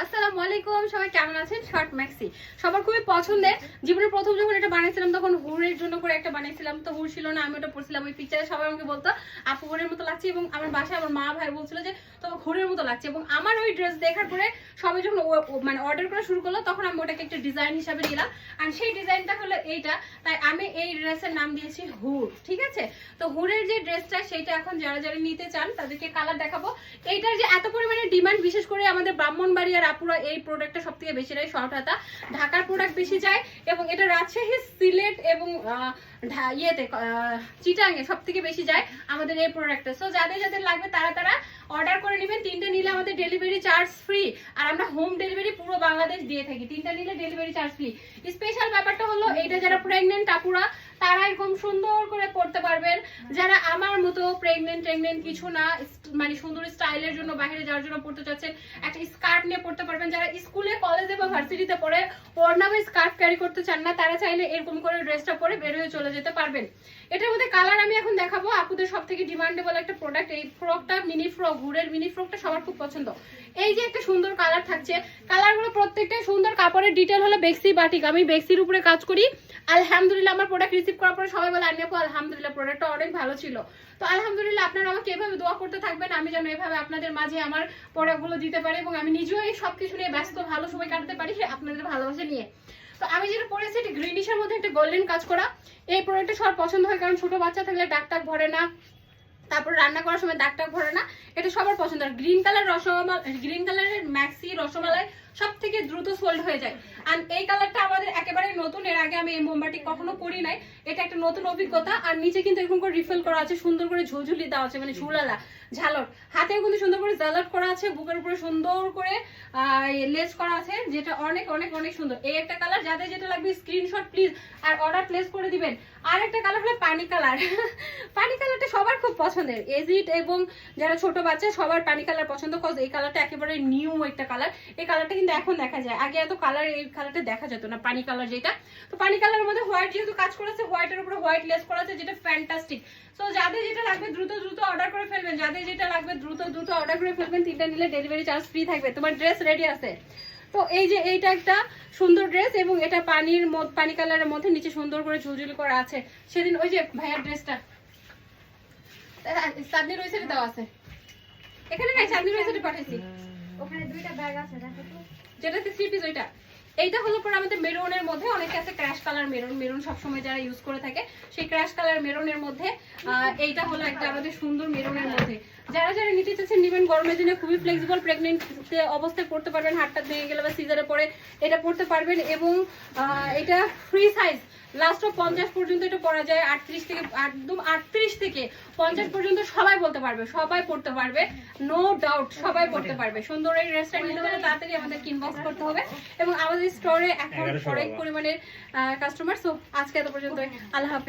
আসসালামু আলাইকুম, সবাই কেমন আছেন? শর্ট ম্যাক্সি সবার খুবই পছন্দের। জীবনের প্রথম যখন এটা বানিয়েছিলাম তখন হুড়ের জন্য করে একটা বানিয়েছিলাম, তো হুড় ছিল না, আমি ওটা পড়ছিলাম ওই পিকচারে। সবাই আমাকে বলতো আপু হুড়ের মতো লাগছে, এবং আমার বাসায় আমার মা ভাই বলছিল যে তোমাকে হুড়ের মতো লাগছে। এবং আমার ওই ড্রেস দেখার পরে সবাই যখন মানে অর্ডার করা শুরু করলো তখন আমি ওটাকে একটা ডিজাইন হিসাবে নিলাম, আর সেই ডিজাইনটা হলো এইটা। তাই আমি এই ড্রেসের নাম দিয়েছি হুড়, ঠিক আছে? তো হুড়ের যে ড্রেসটা সেইটা এখন যারা যারা নিতে চান তাদেরকে কালার দেখাবো। এইটার যে এত পরিমাণে ডিমান্ড, বিশেষ করে আমাদের ব্রাহ্মণবাড়িয়ার আপুরা এই প্রোডাক্টটা সব থেকে বেশি নেয়, শর্ট হাতা। ঢাকার প্রোডাক্ট বেশি যায়, এবং এটা রাজশাহী, সিলেট এবং চিটাঙ্গে সব থেকে বেশি যায় আমাদের এই প্রোডাক্টটা। সো যাদের যাদের লাগবে তারা তারা অর্ডার করে নেবেন। 3টে নিলে আমাদের ডেলিভারি চার্জ ফ্রি, আর আমরা হোম ডেলিভারি পুরো বাংলাদেশ দিয়ে থাকি। 3টা নিলে ডেলিভারি চার্জ ফ্রি। স্পেশাল ব্যাপারটা হলো এইটা যারা প্রেগনেন্ট আপুরা তারা এরকম সুন্দর করে পড়তে পারবেন। যারা আমার মতো প্রেগনেন্ট কিছু না, মানে সুন্দর স্টাইলের জন্য বাইরে যাওয়ার জন্য পড়তে চাচ্ছেন, একটা স্কার্ট নিয়ে পড়তে পারবেন। যারা স্কুলে, কলেজে বা ভার্সিটিতে পড়ে ওড়না বা স্কার্ট ক্যারি করতে চান না, তারা চাইলে এরকম করে ড্রেসটা পরে বের হয়ে চলে যেতে পারবেন। এটার মধ্যে কালার আমি এখন দেখাবো। আপুদের সব থেকে ডিমান্ডেবল একটা প্রোডাক্ট এই ফ্রকটা, মিনি ফ্রক, হুডের মিনি ফ্রকটা সবার খুব পছন্দ। এই যে একটা সুন্দর কালার থাকছে, কালারগুলো প্রত্যেকটাই সুন্দর। কাপড়ের ডিটেল হলো বেক্সি বাটিক, আমি বেক্সির উপরে কাজ করি। আলহামদুলিল্লাহ আমার প্রোডাক্ট রিসিভ করার পরে সবাই বলে আন্নি আপু আলহামদুলিল্লাহ প্রোডাক্টটা অনেক ভালো ছিল। তো আলহামদুলিল্লাহ আপনারা আমাকে এভাবে দোয়া করতে থাকবেন, আমি যেন এভাবে আপনাদের মাঝে আমার প্রোডাক্টগুলো দিতে পারি, এবং আমি নিজেও এই সবকিছু নিয়ে ব্যস্ত, ভালো সময় কাটাতে পারি আপনাদের ভালোবাসা নিয়ে। তো আমি যেটা পরেছি এটা গ্রিনিশের মধ্যে একটা গোল্ডেন কাজ করা। এই প্রোডাক্টটা সবার পছন্দ হয়, কারণ ছোট বাচ্চা থাকলে দাগ টাগ ভরে না, তারপর রান্না করার সময় দাগ টাগ ভরে না, এটা সবার পছন্দ। আর গ্রিন কালার গ্রিন কালারের ম্যাক্সি রসমালাই সব থেকে দ্রুত সোল্ড হয়ে যায়। আর এই কালারটা আমাদের একেবারে নতুন, এর আগে আমি এই মোমবাটি কখনো করি নাই, এটা একটা নতুন অভিজ্ঞতা। আর নিচে কিন্তু এরকম করে রিফিল করা আছে, সুন্দর করে ঝুলঝুলি দেওয়া আছে, মানে ঝুলালা ঝালর। হাতেও কিন্তু সুন্দর করে জালাট করা আছে, বুকের উপরে সুন্দর করে লেস করা আছে, যেটা অনেক অনেক অনেক সুন্দর। এই একটা কালার, যাদের যেটা লাগবে স্ক্রিনশট প্লিজ আর অর্ডার প্লেস করে দিবেন। আর একটা কালার হলো পানি কালার। পানি কালারটা সবার খুব পছন্দের, এজিট এবং যারা ছোট বাচ্চা সবার পানি কালার পছন্দ, কজ এই কালারটা একেবারে নিউ একটা কালার। এই কালারটা কিন্তু এখন দেখা যায়, আগে এত কালার এই কালারটা দেখা যেত না, পানি কালার যেটা। তো পানি কালারের মধ্যে হোয়াইট যেহেতু কাজ করেছে, হোয়াইটের উপরে হোয়াইট লেস করা আছে, যেটা ফ্যান্টাস্টিক। সো যাদের যেটা লাগবে দ্রুত দ্রুত অর্ডার করে ফেলবেন, যাদের যেটা লাগবে দ্রুত দ্রুত অর্ডার করে ফেলবেন। 3টা নিলে ডেলিভারি চার্জ ফ্রি থাকবে। তোমার ড্রেস রেডি আছে? তো এই যে এইটা একটা সুন্দর ড্রেস, এবং এটা পানি কালারের মধ্যে নিচে সুন্দর করে ঝুলঝুলি করা আছে। সেদিন ওই যে ভাইয়ার ড্রেসটা চাঁদনির ওই সাইডে দেওয়া আছে, এখানে নাই, চাঁদনির ওই সাইডে পাঠাইছি, ওখানে 2টা ব্যাগ আছে দেখো তো, যেটাতে 3 পিস ওইটা। এইটা হলো পরে আমাদের মেরুনের মধ্যে, অনেকে আছে ক্র্যাশ কালার মেরুন সবসময় যারা ইউজ করে থাকে, সেই ক্র্যাশ কালার মেরুনের মধ্যে এইটা হলো একটা আমাদের সুন্দর মেরুনের মধ্যে। যারা যারা নিতে চাচ্ছেন নেবেন, গরমের দিনে খুবই ফ্লেক্সিবল, প্রেগনেন্ট অবস্থায় পড়তে পারবেন, হাতটা ভেঙে গেলে বা সিজারে পরে এটা পড়তে পারবেন। এবং এটা ফ্রি সাইজ, লাস্ট অফ 50 পর্যন্ত এটা পরা যায়। 38 থেকে একদম 38 থেকে 50 পর্যন্ত সবাই বলতে পারবে, সবাই পড়তে পারবে, নো ডাউট সবাই পড়তে পারবে। সুন্দর এই ড্রেসটা নিতে হলে তাড়াতাড়ি আমাদের ইনবক্স করতে হবে। এবং আমাদের স্টোরে এখন অনেক পরিমাণের কাস্টমার। সো আজকে এত পর্যন্ত, আল্লাহ হাফেজ।